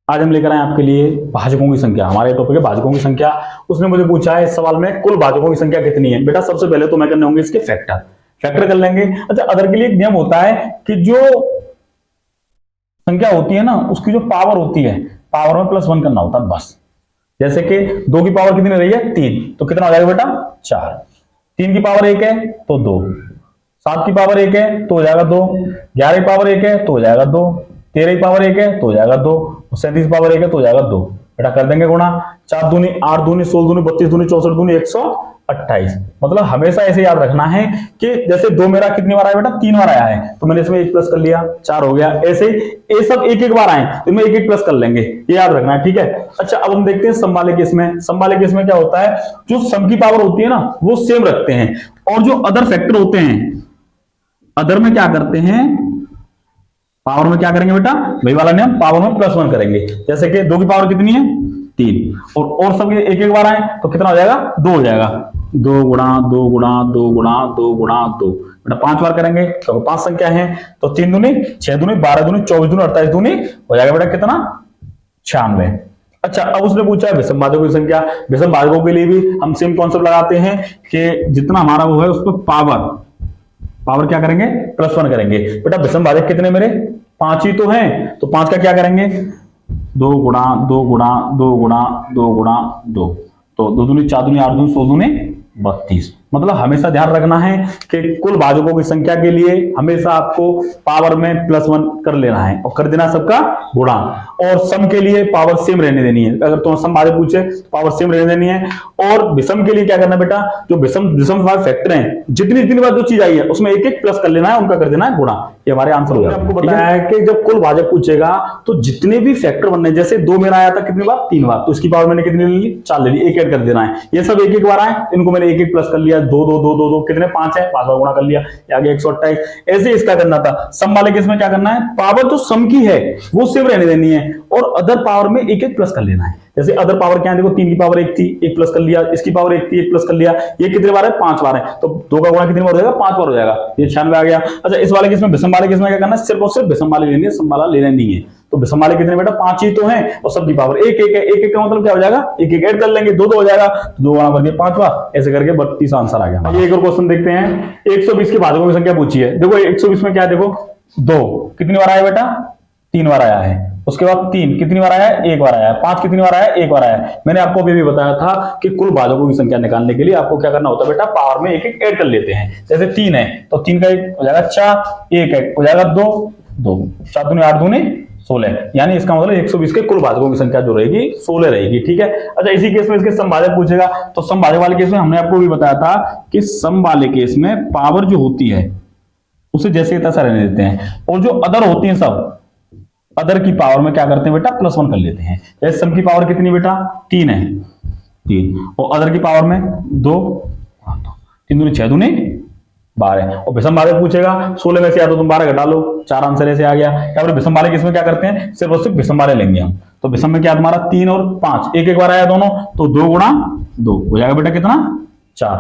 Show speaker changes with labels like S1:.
S1: आज हम लेकर आए आपके लिए भाजकों की संख्या। हमारे टॉपिक है भाजकों की संख्या। उसने मुझे पूछा है इस सवाल में कुल भाजकों की संख्या कितनी है। बेटा सबसे पहले तो मैं करने होंगे इसके फैक्टर कर लेंगे। अच्छा, अदर के लिए एक नियम होता है कि जो संख्या होती है ना उसकी जो पावर होती है पावर में +1 करना होता है बस। जैसे कि 2 की पावर कितनी रही है 3, तो कितना हो जाएगा बेटा 4। 3 की पावर 1 है तो 2, 7 की पावर 1 है तो हो जाएगा 2, 11 की पावर 1 है तो हो जाएगा 2, 13 की पावर 1 है तो हो जाएगा 2, 37 की पावर 1 है तो हो जाएगा 2। बेटा कर देंगे गुणा। 4 दूनी 8 दूनी 16 दूनी 32 दूनी 64 दूनी 128। मतलब हमेशा ऐसे याद रखना है कि जैसे 2 मेरा कितनी बार आया बेटा 3 बार आया है तो मैंने इसमें 1 प्लस कर लिया 4 हो गया। ऐसे ही ये सब एक एक बार आए तो इनमें 1 1 प्लस कर लेंगे, ये याद रखना है, ठीक है। अच्छा, अब हम देखते हैं सम वाले केस में। सम वाले केस में क्या होता है, जो सम की पावर होती है ना वो सेम रखते हैं और जो अदर फैक्टर होते हैं अदर में क्या करते हैं, पावर में क्या करेंगे बेटा वही वाला नियम, पावर में +1 करेंगे। जैसे कि 2 की पावर कितनी है 3 और सब एक एक बार आए तो कितना हो जाएगा 2 हो जाएगा। 2 गुणा 2 गुणा 2 गुणा 2 गुणा 2, बेटा 5 बार करेंगे तो 5 संख्या है तो 3 दूनी 6 दूनी 12 दूनी 24 दूनी 48 दूनी हो जाएगा बेटा कितना 96। अच्छा, अब उसने पूछा है विषम भाजकों की संख्या। विषम भाजकों के लिए भी हम सेम कॉन्सेप्ट लगाते हैं कि जितना हमारा वो है उस पर पावर क्या करेंगे +1 करेंगे। बेटा विषम भाजक कितने मेरे 5 ही तो हैं तो 5 का क्या करेंगे 2 गुणा 2 गुणा 2 गुणा 2 गुणा 2, तो 2 दूनी 4 दूनी 8 दूनी 16 दूनी 32। मतलब हमेशा ध्यान रखना है कि कुल भाजकों की संख्या के लिए हमेशा आपको पावर में +1 कर लेना है और कर देना सबका गुणा। और सम के लिए पावर सेम रहने देनी है। अगर तो सम भाजक पूछे तो पावर सेम रहने देनी है। और विषम के लिए क्या करना बेटा, जो विषम फैक्टर हैं जितनी जितनी बार जो चीज आई है उसमें 1 1 प्लस कर लेना है, उनका कर देना है गुणा। ये हमारे आंसर हो गया। आपको बताया है कि जब कुल भाजक पूछेगा तो जितने भी फैक्टर बनने, जैसे 2 मेरा आया था कितनी बार 3 बार, तो इसकी पावर मैंने कितनी ले ली 4 ले ली, 1 ऐड कर देना है। ये सब 1 1 बार आए, इनको मैंने 1 1 प्लस कर लिया, 2 2 2 2 2 कितने 5 है, 5 बार गुणा कर लिया, आगे 128। ऐसे इसका करना था। सम वाले केस में क्या करना है, पावर जो सम की है वो सेम रहने देनी है और अदर पावर में 1 1 प्लस कर लेना है। जैसे अदर पावर क्या है, देखो 3 की पावर 1 थी, 1 प्लस कर लिया, इसकी पावर 1 थी, 1 प्लस कर लिया। ये कितने बार है 5 बार है, तो 2 का गुणा कितनी बार हो जाएगा 5 बार हो जाएगा, ये 96 आ गया। अच्छा, इस वाले केस में विषम वाले केस में क्या करना है, सिर्फ और सिर्फ विषम वाले लेनी है, सम वाला लेना नहीं है। तो विषम वाले कितने बेटा 5 ही तो हैं और सबकी पावर 1 1 है। 1 1 का मतलब क्या हो जाएगा 1 1 ऐड कर लेंगे, 2 2 हो जाएगा, 2 गुणा कर दिया 5 बार, ऐसे करके 32 आंसर आ गया। ये एक और क्वेश्चन देखते हैं। 120 के भाजकों की संख्या पूछी है। देखो 120 में क्या है, देखो 2 कितनी बार आया बेटा 3 बार आया है, उसके बाद 3 कितनी बार आया है 1 बार आया है, 5 कितनी बार आया है 1 बार आया है। मैंने आपको अभी भी बताया था कि कुल भाजकों की संख्या निकालने के लिए आपको क्या करना होता है बेटा, पावर में 1 1 ऐड कर लेते हैं। जैसे 3 है तो 3 का 1 हो जाएगा 4, 1 हो जाएगा 2 2, 4 दूनी 8 दूनी 16, यानी इसका मतलब 120 के कुल भाजकों की संख्या जो रहेगी 16 रहेगी, ठीक है। अच्छा, इसी केस में इसके सम भाजक पूछेगा तो सम भाजक वाले केस में हमने आपको भी बताया था कि सम वाले केस में पावर जो होती है उसे जैसे तैसा रहने देते हैं और जो अदर होती है सब अदर की पावर में क्या करते हैं बेटा +1 कर लेते हैं। जैसे सम की पावर कितनी बेटा 3 है 3 और अदर की पावर में 2, 3 दूनी 6 दूनी 12 और विषम भाजक पूछेगा 16 में से या तो तुम 12 घटा लो, 4 आंसर ऐसे आ गया। या फिर विषम वाले केस में क्या करते हैं, सिर्फ और सिर्फ विषम वाले लेंगे हम। तो विषम में क्या तुम्हारा 3 और 5 1 1 बार आया दोनों, तो 2 गुणा 2 हो जाएगा बेटा कितना 4।